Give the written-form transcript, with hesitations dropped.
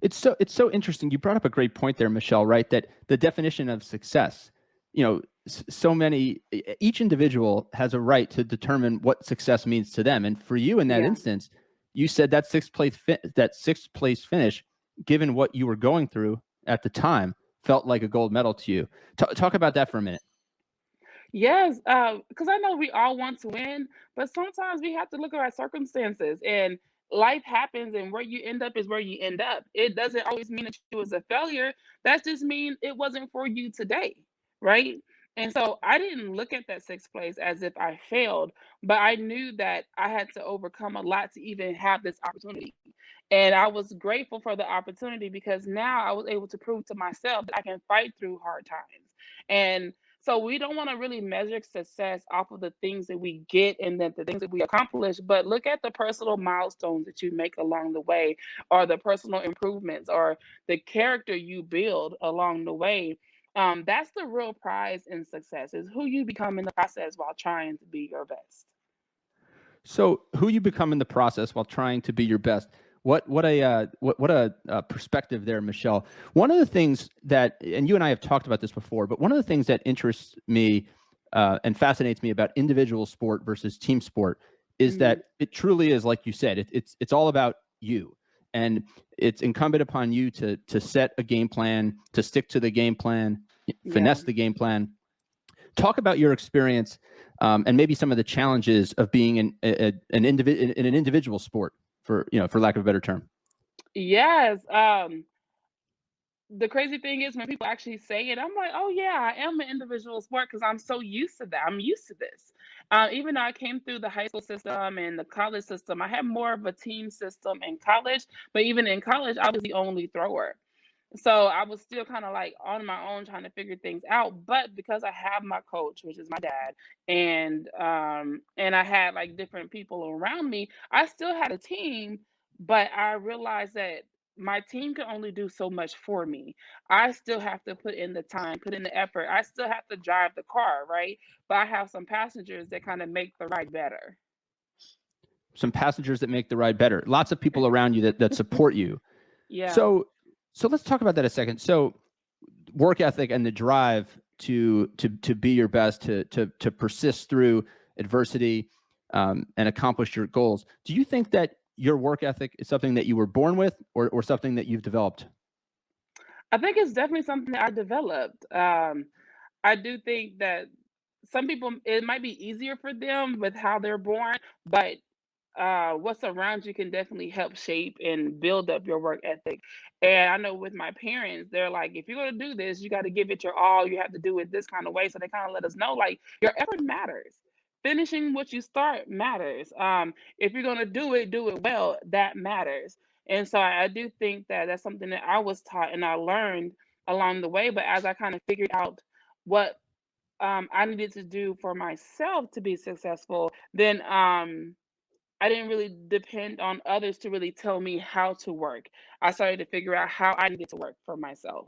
It's so interesting. You brought up a great point there, Michelle, right? That the definition of success, each individual has a right to determine what success means to them. And for you in that Yeah. instance, you said that sixth place finish, given what you were going through at the time, felt like a gold medal to you. Talk about that for a minute. Yes, because I know we all want to win, but sometimes we have to look at our circumstances and life happens, and where you end up is where you end up. It doesn't always mean that you was a failure. That just means it wasn't for you today, right? And so I didn't look at that sixth place as if I failed, but I knew that I had to overcome a lot to even have this opportunity. And I was grateful for the opportunity because now I was able to prove to myself that I can fight through hard times. And so we don't want to really measure success off of the things that we get and then the things that we accomplish, but look at the personal milestones that you make along the way, or the personal improvements, or the character you build along the way. That's the real prize in success, is who you become in the process while trying to be your best. So, who you become in the process while trying to be your best. What a perspective there, Michelle. One of the things that, and you and I have talked about this before, but one of the things that interests me and fascinates me about individual sport versus team sport is Hmm. that it truly is, like you said, it's all about you, and it's incumbent upon you to set a game plan, to stick to the game plan, Yeah. finesse the game plan. Talk about your experience and maybe some of the challenges of being in an individual sport, for lack of a better term. Yes. The crazy thing is when people actually say it, I'm like, oh yeah, I am an individual sport because I'm so used to that. I'm used to this. Even though I came through the high school system and the college system, I had more of a team system in college. But even in college, I was the only thrower. So I was still kind of like on my own trying to figure things out. But because I have my coach, which is my dad, and I had like different people around me, I still had a team, but I realized that my team can only do so much for me. I still have to put in the time, put in the effort. I still have to drive the car, right? But I have some passengers that kind of make the ride better. Some passengers that make the ride better. Lots of people around you that support you. Yeah. So let's talk about that a second. So work ethic and the drive to be your best, to persist through adversity, and accomplish your goals. Do you think that your work ethic is something that you were born with, or something that you've developed? I think it's definitely something that I developed. I do think that some people, it might be easier for them with how they're born, but what's around you can definitely help shape and build up your work ethic. And I know with my parents, they're like, if you're going to do this, you got to give it your all. You have to do it this kind of way. So they kind of let us know, like, your effort matters. Finishing what you start matters. If you're going to do it well. That matters. And so I do think that that's something that I was taught and I learned along the way. But as I kind of figured out what I needed to do for myself to be successful, then I didn't really depend on others to really tell me how to work. I started to figure out how I needed to work for myself.